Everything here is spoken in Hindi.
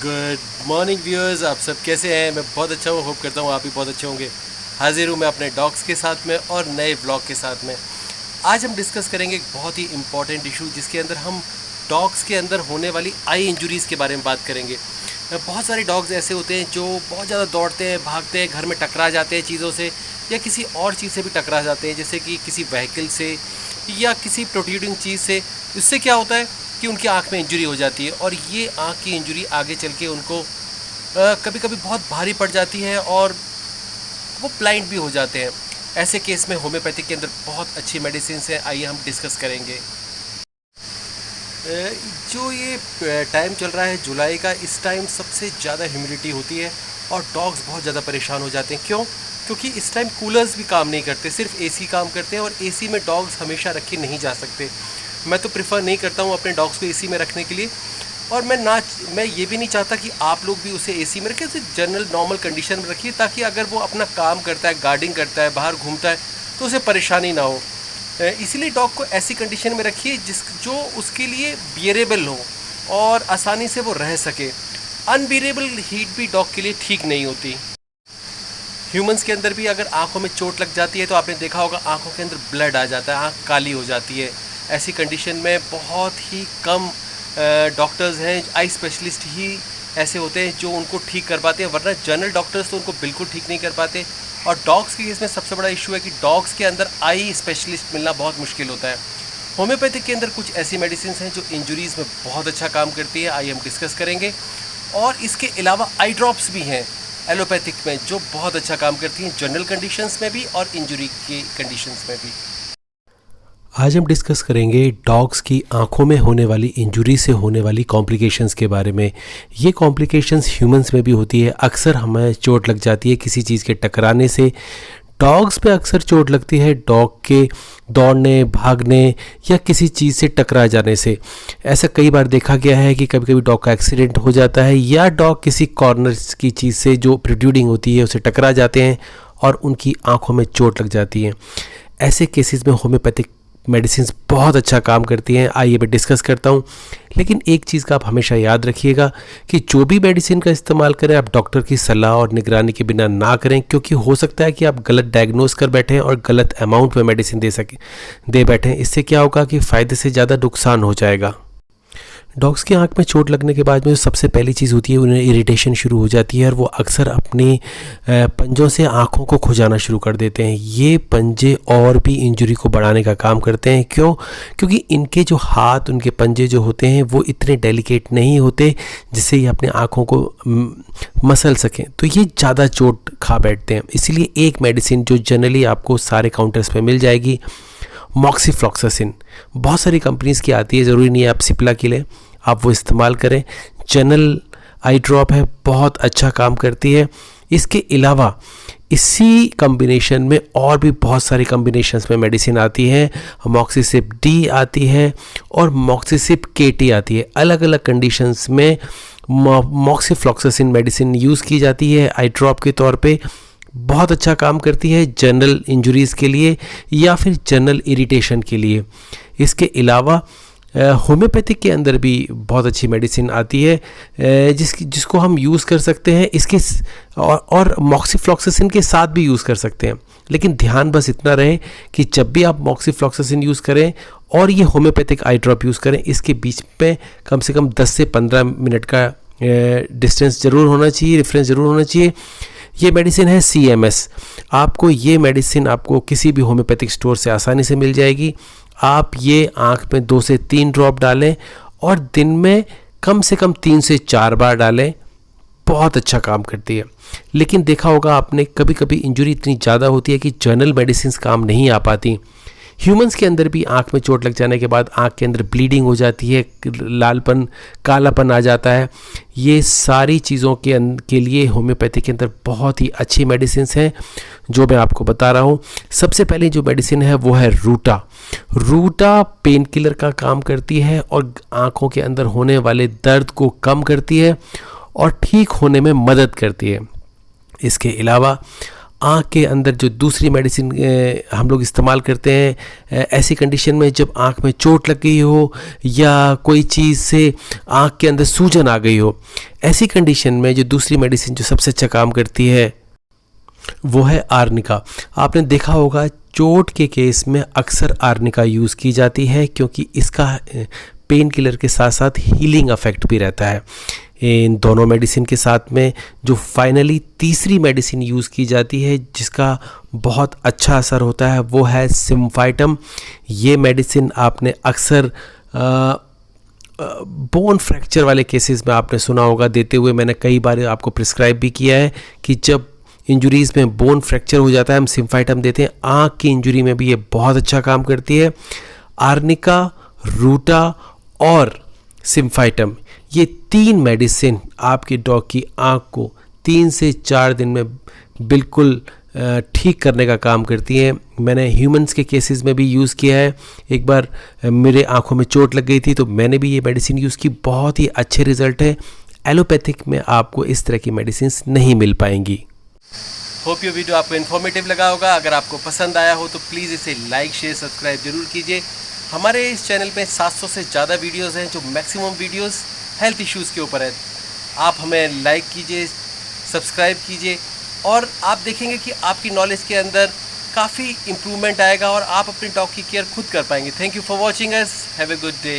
गुड मॉर्निंग व्यूअर्स, आप सब कैसे हैं? मैं बहुत अच्छा हूँ, होप करता हूँ आप भी बहुत अच्छे होंगे। हाजिर हूँ मैं अपने डॉग्स के साथ में और नए व्लॉग के साथ में। आज हम डिस्कस करेंगे एक बहुत ही इम्पॉर्टेंट इशू, जिसके अंदर हम डॉग्स के अंदर होने वाली आई इंजरीज़ के बारे में बात करेंगे। बहुत सारे डॉग्स ऐसे होते हैं जो बहुत ज़्यादा दौड़ते हैं, भागते हैं, घर में टकरा जाते हैं चीज़ों से, या किसी और चीज़ से भी टकरा जाते हैं, जैसे कि किसी व्हीकल से या किसी प्रोट्रूडिंग चीज़ से। इससे क्या होता है कि उनकी आँख में इंजरी हो जाती है, और ये आँख की इंजरी आगे चल के उनको कभी कभी बहुत भारी पड़ जाती है और वो ब्लाइंड भी हो जाते हैं। ऐसे केस में होम्योपैथिक के अंदर बहुत अच्छी मेडिसिन हैं, आइए हम डिस्कस करेंगे। जो ये टाइम चल रहा है जुलाई का, इस टाइम सबसे ज़्यादा ह्यूमिडिटी होती है और डॉग्स बहुत ज़्यादा परेशान हो जाते हैं। क्यों? क्योंकि इस टाइम कूलर्स भी काम नहीं करते, सिर्फ एसी काम करते हैं, और एसी में डॉग्स हमेशा रखे नहीं जा सकते। मैं तो प्रेफर नहीं करता हूँ अपने डॉग्स को एसी में रखने के लिए, और मैं ये भी नहीं चाहता कि आप लोग भी उसे एसी में रखें। उसे जनरल नॉर्मल कंडीशन में रखिए, ताकि अगर वो अपना काम करता है, गार्डिंग करता है, बाहर घूमता है, तो उसे परेशानी ना हो। इसीलिए डॉग को ऐसी कंडीशन में रखिए जो उसके लिए बियरेबल हो और आसानी से वो रह सके। अनबियरेबल हीट भी डॉग के लिए ठीक नहीं होती। ह्यूमंस के अंदर भी अगर आंखों में चोट लग जाती है तो आपने देखा होगा आंखों के अंदर ब्लड आ जाता है, आंख काली हो जाती है। ऐसी कंडीशन में बहुत ही कम डॉक्टर्स हैं, आई स्पेशलिस्ट ही ऐसे होते हैं जो उनको ठीक कर पाते हैं, वरना जनरल डॉक्टर्स तो उनको बिल्कुल ठीक नहीं कर पाते। और डॉग्स के केस में सबसे बड़ा इशू है कि डॉग्स के अंदर आई स्पेशलिस्ट मिलना बहुत मुश्किल होता है। होम्योपैथिक के अंदर कुछ ऐसी मेडिसिन हैं जो इंजरीज़ में बहुत अच्छा काम करती है, आइए हम डिस्कस करेंगे। और इसके अलावा आई ड्रॉप्स भी हैं एलोपैथिक में, जो बहुत अच्छा काम करती हैं जनरल कंडीशंस में भी और इंजरी की कंडीशंस में भी। आज हम डिस्कस करेंगे डॉग्स की आंखों में होने वाली इंजरी से होने वाली कॉम्प्लिकेशंस के बारे में। ये कॉम्प्लिकेशंस ह्यूमंस में भी होती है। अक्सर हमें चोट लग जाती है किसी चीज़ के टकराने से। डॉग्स पे अक्सर चोट लगती है डॉग के दौड़ने, भागने या किसी चीज़ से टकरा जाने से। ऐसा कई बार देखा गया है कि कभी कभी डॉग का एक्सीडेंट हो जाता है, या डॉग किसी कॉर्नर की चीज़ से जो प्रोट्रूडिंग होती है उसे टकरा जाते हैं और उनकी आंखों में चोट लग जाती है। ऐसे केसेस में होम्योपैथिक मेडिसिन बहुत अच्छा काम करती हैं, आइए मैं डिस्कस करता हूं। लेकिन एक चीज़ का आप हमेशा याद रखिएगा कि जो भी मेडिसिन का इस्तेमाल करें आप डॉक्टर की सलाह और निगरानी के बिना ना करें, क्योंकि हो सकता है कि आप गलत डायग्नोस कर बैठें और गलत अमाउंट में मेडिसिन दे बैठें। इससे क्या होगा कि फ़ायदे से ज़्यादा नुकसान हो जाएगा। डॉग्स की आंख में चोट लगने के बाद में जो सबसे पहली चीज़ होती है, उन्हें इरिटेशन शुरू हो जाती है और वो अक्सर अपने पंजों से आंखों को खुजाना शुरू कर देते हैं। ये पंजे और भी इंजरी को बढ़ाने का काम करते हैं। क्यों? क्योंकि इनके जो हाथ, उनके पंजे जो होते हैं वो इतने डेलिकेट नहीं होते जिससे ये अपने आंखों को मसल सकें, तो ये ज़्यादा चोट खा बैठते हैं। इसीलिए एक मेडिसिन जो जनरली आपको सारे काउंटर्स पे मिल जाएगी, मॉक्सीफ्लॉक्सासिन, बहुत सारी कंपनीज़ की आती है, ज़रूरी नहीं है आप सिप्ला की लें, आप वो इस्तेमाल करें। जनरल आई ड्रॉप है, बहुत अच्छा काम करती है। इसके अलावा इसी कॉम्बिनेशन में और भी बहुत सारी कॉम्बिनेशंस में मेडिसिन आती है। मॉक्सीसिप डी आती है और मॉक्सीसिप केटी आती है। अलग अलग कंडीशंस में मॉक्सीफ्लॉक्सासिन मेडिसिन यूज़ की जाती है आई ड्रॉप के तौर पे। बहुत अच्छा काम करती है जनरल इंजरीज़ के लिए या फिर जनरल इरिटेशन के लिए। इसके अलावा होम्योपैथिक के अंदर भी बहुत अच्छी मेडिसिन आती है जिसको हम यूज़ कर सकते हैं। इसके और मॉक्सीफ्लॉक्सासिन के साथ भी यूज़ कर सकते हैं। लेकिन ध्यान बस इतना रहे कि जब भी आप मॉक्सीफ्लॉक्सासिन यूज़ करें और ये होम्योपैथिक आई ड्रॉप यूज़ करें, इसके बीच में कम से कम 10 से 15 मिनट का डिस्टेंस ज़रूर होना चाहिए, रेफरेंस ज़रूर होना चाहिए। ये मेडिसिन है CMS। आपको ये मेडिसिन आपको किसी भी होम्योपैथिक स्टोर से आसानी से मिल जाएगी। आप ये आँख में 2 से 3 ड्रॉप डालें और दिन में कम से कम 3 से 4 बार डालें, बहुत अच्छा काम करती है। लेकिन देखा होगा आपने, कभी कभी इंजरी इतनी ज़्यादा होती है कि जनरल मेडिसिन काम नहीं आ पाती। ह्यूमंस के अंदर भी आँख में चोट लग जाने के बाद आँख के अंदर ब्लीडिंग हो जाती है, लालपन, कालापन आ जाता है। ये सारी चीज़ों के लिए होम्योपैथी के अंदर बहुत ही अच्छी मेडिसिन हैं जो मैं आपको बता रहा हूँ। सबसे पहले जो मेडिसिन है वो है रूटा। रूटा पेन किलर का काम करती है और आँखों के अंदर होने वाले दर्द को कम करती है और ठीक होने में मदद करती है। इसके अलावा आँख के अंदर जो दूसरी मेडिसिन हम लोग इस्तेमाल करते हैं ऐसी कंडीशन में जब आँख में चोट लग गई हो या कोई चीज़ से आँख के अंदर सूजन आ गई हो, ऐसी कंडीशन में जो दूसरी मेडिसिन जो सबसे अच्छा काम करती है वो है आर्निका। आपने देखा होगा चोट के केस में अक्सर आर्निका यूज़ की जाती है क्योंकि इसका पेन किलर के साथ साथ हीलिंग इफेक्ट भी रहता है। इन दोनों मेडिसिन के साथ में जो फाइनली तीसरी मेडिसिन यूज़ की जाती है जिसका बहुत अच्छा असर होता है वो है सिम्फाइटम। ये मेडिसिन आपने अक्सर बोन फ्रैक्चर वाले केसेस में आपने सुना होगा देते हुए, मैंने कई बार आपको प्रिस्क्राइब भी किया है कि जब इंजुरीज़ में बोन फ्रैक्चर हो जाता है हम सिम्फाइटम देते हैं। आँख की इंजुरी में भी ये बहुत अच्छा काम करती है। आर्निका, रूटा और सिम्फाइटम ये 3 मेडिसिन आपकी डॉग की आँख को 3 से 4 दिन में बिल्कुल ठीक करने का काम करती है। मैंने ह्यूमंस के केसेस में भी यूज़ किया है। एक बार मेरे आँखों में चोट लग गई थी तो मैंने भी ये मेडिसिन यूज़ की, बहुत ही अच्छे रिजल्ट है। एलोपैथिक में आपको इस तरह की मेडिसिन नहीं मिल पाएंगी। होप ये वीडियो आपको इन्फॉर्मेटिव लगा होगा। अगर आपको पसंद आया हो तो प्लीज़ इसे लाइक, शेयर, सब्सक्राइब जरूर कीजिए। हमारे इस चैनल पे 700 से ज़्यादा वीडियोस हैं जो मैक्सिमम वीडियोस हेल्थ इश्यूज़ के ऊपर है। आप हमें लाइक कीजिए, सब्सक्राइब कीजिए और आप देखेंगे कि आपकी नॉलेज के अंदर काफ़ी इम्प्रूवमेंट आएगा और आप अपने डॉग की केयर खुद कर पाएंगे। Thank you for watching us. Have a good day.